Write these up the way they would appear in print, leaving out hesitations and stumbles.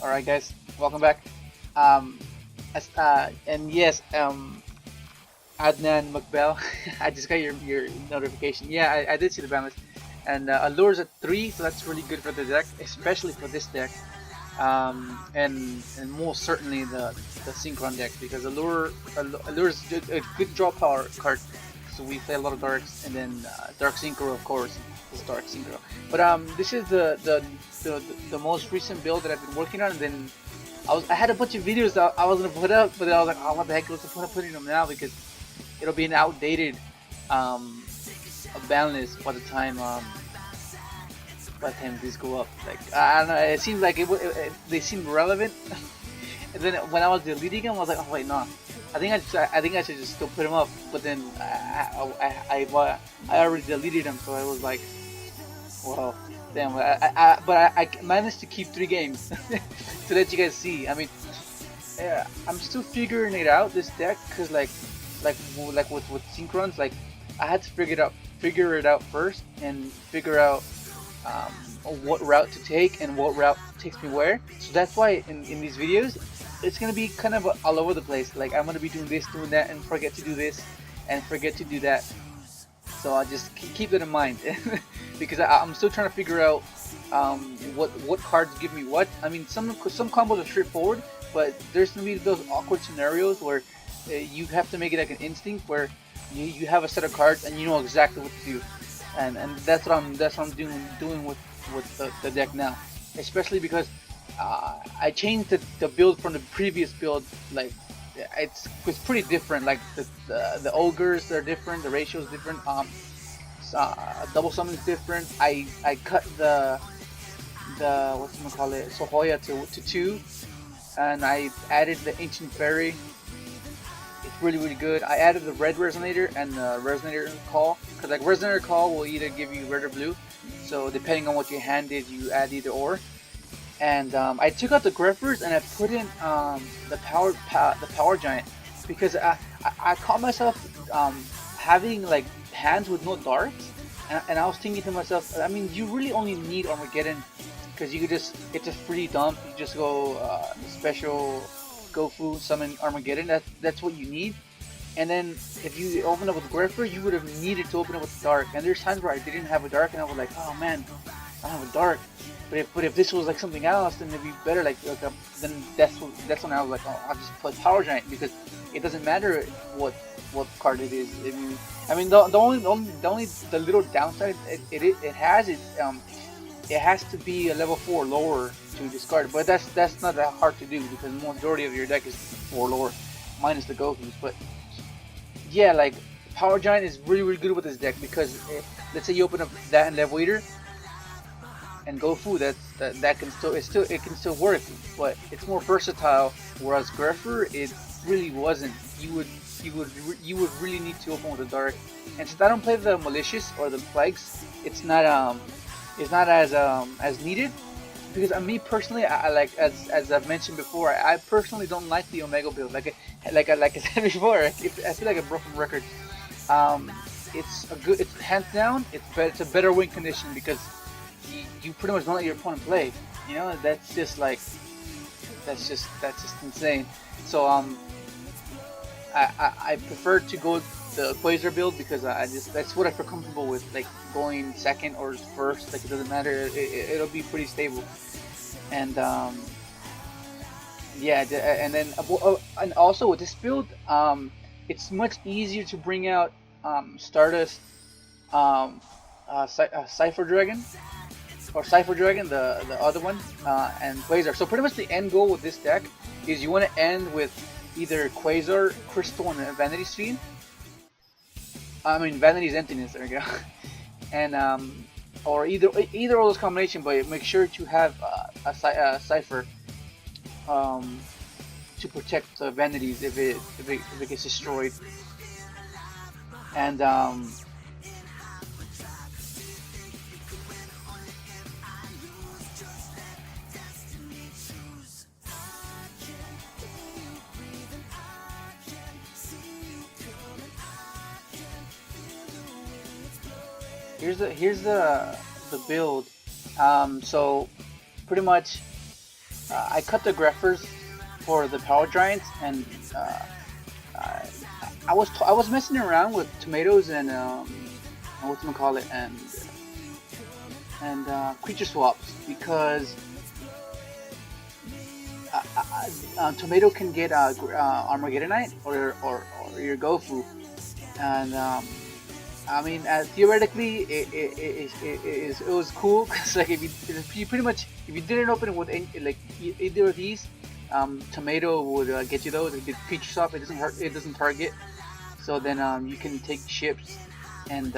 All right, guys, welcome back. Um, and yes, Adnan McBell, I just got your notification. Yeah, I did see the ban list, and Allure's at 3, so that's really good for the deck, especially for this deck. And most certainly the Synchron deck because Allure's a good draw power card. So we play a lot of darks, and then Dark Synchro, of course, is Dark Synchro. But this is the most recent build that I've been working on. And then I had a bunch of videos that I was gonna put up, but then I was like, oh, what the heck? What's the point of putting them now? Because it'll be an outdated um, ban list by the time these go up. Like I don't know, it seemed like they seemed relevant. And then when I was deleting them, I was like, oh wait, no. I think I should just still put them up. But then I already deleted them, so I was like, well, damn. But I managed to keep 3 games to let you guys see. I mean, yeah, I'm still figuring it out this deck because like with synchrons, like I had to figure it out first and figure out um, what route to take and what route takes me where. So that's why in these videos, it's gonna be kind of all over the place. Like I'm gonna be doing this, doing that, and forget to do this, and forget to do that. So I just keep that in mind because I'm still trying to figure out what cards give me what. I mean, some combos are straightforward, but there's gonna be those awkward scenarios where you have to make it like an instinct where you have a set of cards and you know exactly what to do, and that's what I'm doing with the deck now, especially because I changed the build from the previous build. Like it's pretty different. Like the ogres are different, the ratio is different. Double summon is different. I cut the what's gonna call it Sohoya to 2, and I added the ancient fairy. It's really good. I added the red resonator and the resonator call because like resonator call will either give you red or blue. So depending on what your hand did, you add either or. And I took out the grephers and I put in the power giant because I caught myself having like hands with no darts, and I was thinking to myself, I mean, you really only need Armageddon because you could just it's a free dump. You just go special Gofu summon Armageddon. That's what you need. And then if you open up with Grepher, you would have needed to open up with Dark. And there's times where I didn't have a Dark, and I was like, oh man, I don't have a Dark. But if this was like something else, then it'd be better. Then that's when I was like, oh, I'll just play Power Giant because it doesn't matter what card it is. I mean the only the little downside it has is it has to be a level 4 lower to discard. But that's not that hard to do because the majority of your deck is 4 lower, minus the Gofus. But yeah, like Power Giant is really good with this deck because let's say you open up that and Level Eater and Gofu, that can still work, but it's more versatile. Whereas Grepher, it really wasn't. You would really need to open with the Dark. And since I don't play the malicious or the plagues, it's not as needed. Because me personally, I like as I've mentioned before, I personally don't like the Omega build. Like I said before, I feel like a broken record. It's hands down. It's a better win condition because you pretty much don't let your opponent play. You know, that's just insane. So I prefer to go the Quasar build because that's what I feel comfortable with. Like going second or first, like it doesn't matter. It'll be pretty stable. And yeah, and also with this build, it's much easier to bring out Stardust, Cypher Dragon, or Cypher Dragon, the other one, and Quasar. So pretty much the end goal with this deck is you want to end with either Quasar, Crystal, and Vanity Stream. I mean Vanity's Emptiness. There you go. And or either of those combination, but make sure to have a Cypher to protect Vanities if it gets destroyed. And here's the build. So pretty much I cut the greffers for the power giants, and I, I was messing around with tomatoes and what's gonna call it, and creature swaps because tomato can get Armageddonite or your Gofu, and I mean, theoretically, it was cool because like if you pretty much if you didn't open it with any, like either of these, tomato would get you those. The creature swap, it doesn't hurt, it doesn't target, so then you can take ships, and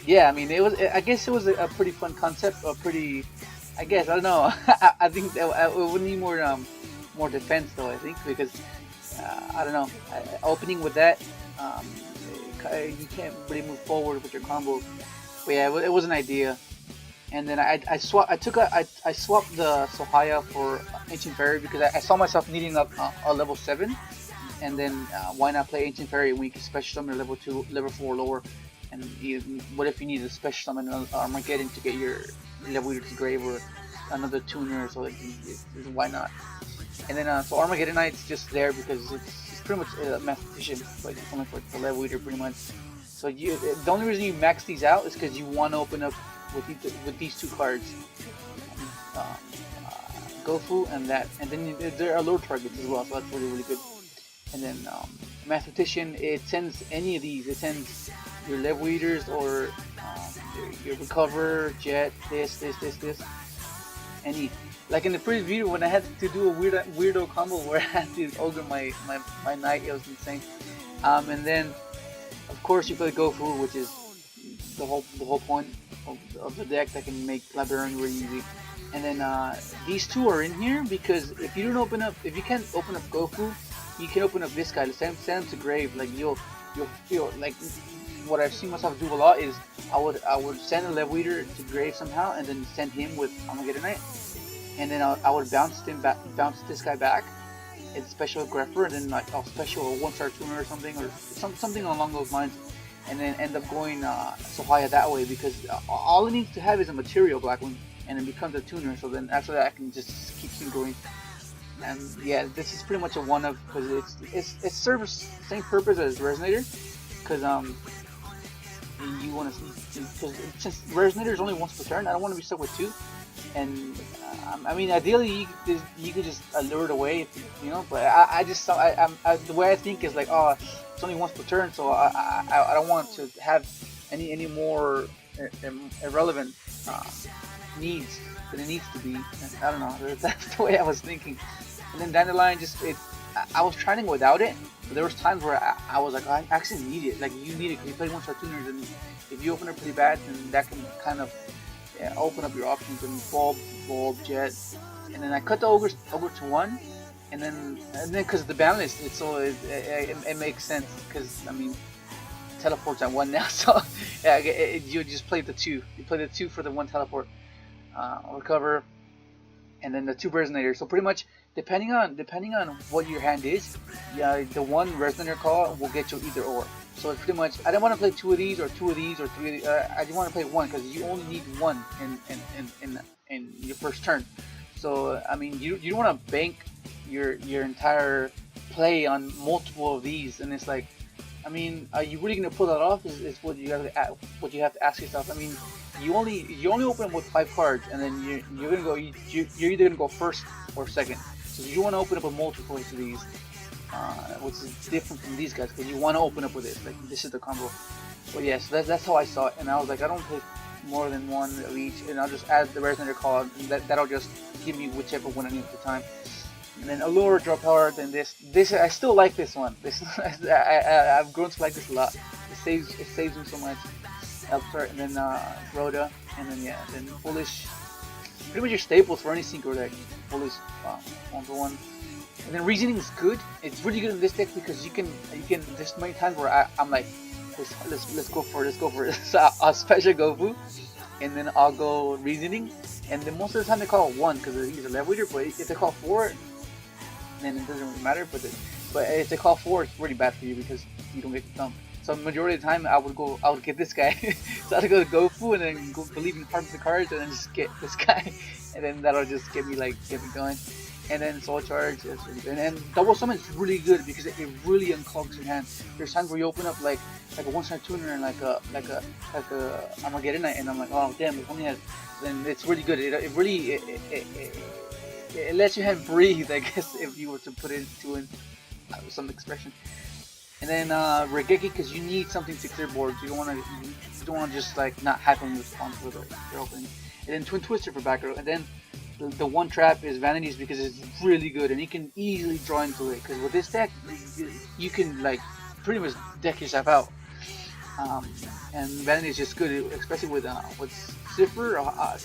yeah, I mean it was, I guess it was a pretty fun concept, a pretty, I guess, I don't know. I think that it would need more defense though. I think because I don't know, opening with that, you can't really move forward with your combo. But yeah, it was an idea. And then I swapped the Sohaya for Ancient Fairy because I saw myself needing a level 7, and then why not play Ancient Fairy when you can special summon level 2, level 4 lower, and what if you need a special summon Armageddon to get your level Eater to Grave or another tuner, so why not? And then so Armageddonite's just there because it's pretty much a mathematician, but it's only for the level Eater pretty much. So the only reason you max these out is because you want to open up with these two cards, Gofu and that, and then there are low targets as well, so that's really good. And then mathematician, it sends any of these. It sends your level eaters or your recover, jet, this, any. Like in the previous video when I had to do a weirdo combo where I had to ogre my knight, it was insane. And then of course you play Gofu, which is the whole point of the deck that can make Librarian really easy. And then these two are in here because if you can't open up Gofu, you can open up this guy. Send him to grave. Like you'll feel like what I've seen myself do a lot is I would send a level eater to grave somehow, and then send him with Armageddonite, and then I would bounce this guy back. It's special grepher, and then like I'll special a 1-star tuner or something, or something along those lines, and then end up going Sohaya that way because all it needs to have is a material black one, and it becomes a tuner. So then after that I can just keep synchroing. And yeah, this is pretty much a one of because it serves the same purpose as Resonator, because you want to, because since Resonator is only once per turn, I don't want to be stuck with two. And I mean, ideally you could just lure it away, you know. But I just the way I think is like, oh, it's only once per turn, so I don't want to have any more irrelevant needs than it needs to be. And I don't know. That's the way I was thinking. And then Dandelion I was trying without it, but there was times where I was like, I actually need it. Like you need it because you play 1-star tuners, and if you open it pretty bad, then that can kind of open up your options and bulb, jet. And then I cut the ogre to 1, and then because of the ban list, it makes sense because I mean teleport's at 1 now, so yeah, you just play the 2. You play the 2 for the 1 teleport, recover, and then the 2 resonator. So pretty much depending on what your hand is, yeah, the 1 resonator call will get you either or. So it's pretty much, I don't want to play 2 of these or 2 of these or 3 of these. I just want to play 1 because you only need 1 in your first turn. So I mean, you don't want to bank your entire play on multiple of these, and it's like, I mean, are you really gonna pull that off? Is what you have to ask yourself. I mean, you only open with 5 cards, and then you're gonna go. You're either gonna go first or second. So you want to open up with multiple of these, which is different from these guys because you want to open up with it. Like this is the combo. But yeah, so that's how I saw it, and I was like, I don't play more than 1 of each, and I'll just add the resonator call, and that'll just give me whichever one I need at the time. And then Allure, draw power, then this I still like this one. This I've grown to like this a lot. It saves me so much. Elfstart, and then Rhoda, and then yeah, then Foolish. Pretty much your staples for any synchro deck. Foolish, 1-for-1. And then Reasoning is good. It's really good in this deck because you can. There's many times where I'm like, let's go for it. So I'll special Gofu, and then I'll go Reasoning, and then most of the time they call it 1 because he's a level eater. But if they call 4, then it doesn't really matter. But if they call 4, it's really bad for you because you don't get the thumb. So majority of the time I would get this guy. So I'd go to Gofu and then go believe in part of the cards and then just get this guy. and then that'll just get me going. And then soul charge, that's really good. And then double summon is really good because it really unclogs your hand. There's times where you open up like a 1-star tuner and like a Armageddon, and I'm like, oh damn, it only has. Then it's really good. It really it lets your hand breathe, I guess, if you were to put it into some expression. And then Regeki, because you need something to clear boards. You don't want to just like not have any response with your opening. And then Twin Twister for back row. And then the one trap is Vanities because it's really good and you can easily draw into it. Because with this deck, you can like pretty much deck yourself out. And Vanity is just good, especially with Cipher. I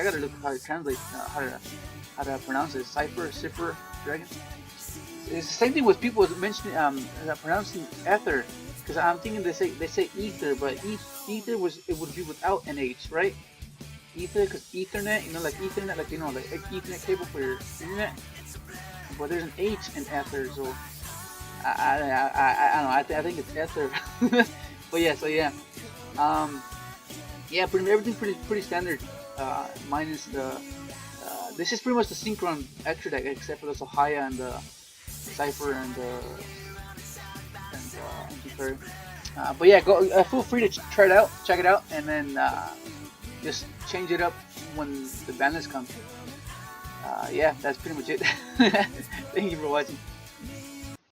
gotta look how to translate how to pronounce it. Cipher, Dragon. It's the same thing with people mentioning pronouncing ether, because I'm thinking they say ether, but ether would be without an H, right? Ether, because Ethernet, like Ethernet, like like Ethernet cable for your internet, but there's an H in ether, so I don't know. I think it's ether, but yeah, so yeah, everything's pretty standard, minus the. This is pretty much the Synchron extra deck, except for the Sohaya and the Cypher and Antiquary. But yeah, go feel free to try it out, check it out, and then just change it up when the banners come. Yeah, that's pretty much it. Thank you for watching.